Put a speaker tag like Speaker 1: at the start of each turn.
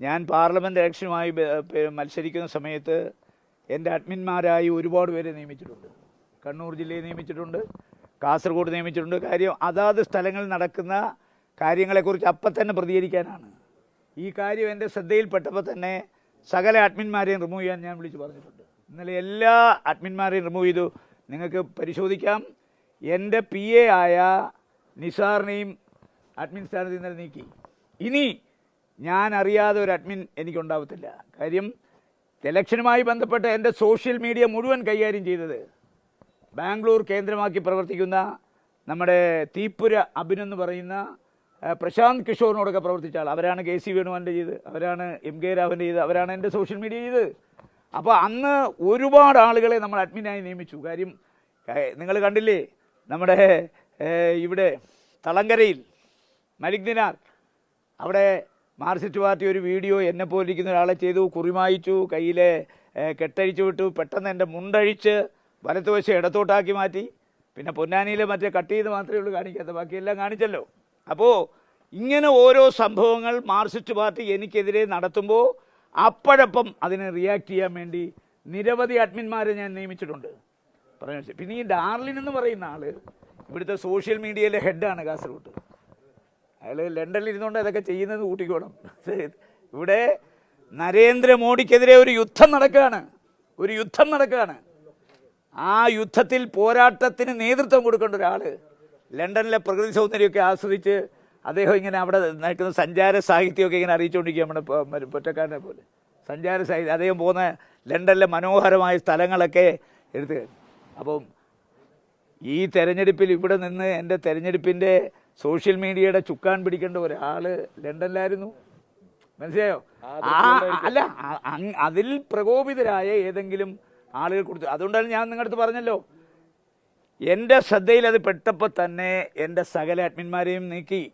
Speaker 1: ഞാൻ പാർലമെൻറ്റ് ഇലക്ഷനുമായി മത്സരിക്കുന്ന സമയത്ത് എൻ്റെ അഡ്മിന്മാരായി ഒരുപാട് പേരെ നിയമിച്ചിട്ടുണ്ട്. കണ്ണൂർ ജില്ലയിൽ നിയമിച്ചിട്ടുണ്ട്, കാസർഗോഡ് നിയമിച്ചിട്ടുണ്ട്. കാര്യം അതാത് സ്ഥലങ്ങളിൽ നടക്കുന്ന കാര്യങ്ങളെക്കുറിച്ച് അപ്പം തന്നെ പ്രതികരിക്കാനാണ്. ഈ കാര്യം എൻ്റെ ശ്രദ്ധയിൽപ്പെട്ടപ്പോൾ തന്നെ സകല അഡ്മിന്മാരെയും റിമൂവ് ചെയ്യാൻ ഞാൻ വിളിച്ച് പറഞ്ഞിട്ടുണ്ട്. ഇന്നലെ എല്ലാ അഡ്മിന്മാരെയും റിമൂവ് ചെയ്തു. നിങ്ങൾക്ക് പരിശോധിക്കാം. എൻ്റെ PA ആയ നിസാറിനെയും അഡ്മിൻ സ്ഥാനത്ത് ഇന്നലെ നീക്കി. ഇനി ഞാൻ അറിയാതെ ഒരു അഡ്മിൻ എനിക്കുണ്ടാവത്തില്ല. കാര്യം ഇലക്ഷനുമായി ബന്ധപ്പെട്ട് എൻ്റെ സോഷ്യൽ മീഡിയ മുഴുവൻ കൈകാര്യം ചെയ്തത് ബാംഗ്ലൂർ കേന്ദ്രമാക്കി പ്രവർത്തിക്കുന്ന നമ്മുടെ തീപ്പുര അഭിനെന്ന് പറയുന്ന പ്രശാന്ത് കിഷോറിനോടൊക്കെ പ്രവർത്തിച്ച ആൾ. അവരാണ് KC വേണുഗോപാലിൻ്റെ ചെയ്ത്, അവരാണ് MK രാഘവൻ്റെ ചെയ്ത്, അവരാണ് എൻ്റെ സോഷ്യൽ മീഡിയ ചെയ്ത്. അപ്പോൾ അന്ന് ഒരുപാട് ആളുകളെ നമ്മൾ അഡ്മിനായി നിയമിച്ചു. കാര്യം നിങ്ങൾ കണ്ടില്ലേ, നമ്മുടെ ഇവിടെ തളങ്കരയിൽ മലിക് ദിനാർ, അവിടെ മാർക്സിസ്റ്റ് പാർട്ടി ഒരു വീഡിയോ എന്നെപ്പോലെ ഇരിക്കുന്ന ഒരാളെ ചെയ്തു, കുറിമായിച്ചു, കയ്യിലെ കെട്ടഴിച്ചു വിട്ടു, പെട്ടെന്ന് എൻ്റെ മുണ്ടഴിച്ച് വലത്തുവശം ഇടത്തോട്ടാക്കി മാറ്റി. പിന്നെ പൊന്നാനിയിലെ മറ്റേ കട്ട് ചെയ്ത് മാത്രമേ ഉള്ളൂ കാണിക്കാത്ത, ബാക്കിയെല്ലാം കാണിച്ചല്ലോ. അപ്പോൾ ഇങ്ങനെ ഓരോ സംഭവങ്ങൾ മാർക്സിസ്റ്റ് പാർട്ടി എനിക്കെതിരെ നടത്തുമ്പോൾ അപ്പോഴപ്പം അതിനെ റിയാക്ട് ചെയ്യാൻ വേണ്ടി നിരവധി അഡ്മിന്മാരെ ഞാൻ നിയമിച്ചിട്ടുണ്ട്. പറഞ്ഞു. പിന്നെ ഈ ഡാർലിൻ എന്ന് പറയുന്ന ആൾ ഇവിടുത്തെ സോഷ്യൽ മീഡിയയിലെ ഹെഡാണ് കാസർഗോഡ്. അയാൾ ലണ്ടനിൽ ഇരുന്നുകൊണ്ട് അതൊക്കെ ചെയ്യുന്നത് കൂട്ടിക്കോണം. ഇവിടെ നരേന്ദ്രമോദിക്കെതിരെ ഒരു യുദ്ധം നടക്കുകയാണ്. ആ യുദ്ധത്തിൽ പോരാട്ടത്തിന് നേതൃത്വം കൊടുക്കേണ്ട ഒരാൾ ലണ്ടനിലെ പ്രകൃതി സൗന്ദര്യമൊക്കെ ആസ്വദിച്ച് അദ്ദേഹം ഇങ്ങനെ അവിടെ നടക്കുന്ന സഞ്ചാര സാഹിത്യമൊക്കെ ഇങ്ങനെ അറിയിച്ചുകൊണ്ടിരിക്കുക. നമ്മുടെ പൊറ്റക്കാരനെ പോലെ സഞ്ചാര സാഹിത്യം. അദ്ദേഹം പോകുന്ന ലണ്ടനിലെ മനോഹരമായ സ്ഥലങ്ങളൊക്കെ എടുത്ത്. അപ്പം ഈ തെരഞ്ഞെടുപ്പിൽ ഇവിടെ നിന്ന് എൻ്റെ തെരഞ്ഞെടുപ്പിൻ്റെ സോഷ്യൽ മീഡിയയുടെ ചുക്കാൻ പിടിക്കേണ്ട ഒരാൾ ലണ്ടനിലായിരുന്നു. മനസ്സിലായോ? അല്ല, അതിൽ പ്രകോപിതരായ ഏതെങ്കിലും ആളുകൾ കൊടുത്തു. അതുകൊണ്ടാണ് ഞാൻ നിങ്ങളുടെ അടുത്ത് പറഞ്ഞല്ലോ, എൻ്റെ ശ്രദ്ധയിൽ അത് പെട്ടപ്പോൾ തന്നെ എൻ്റെ സകല അഡ്മിന്മാരെയും നീക്കി.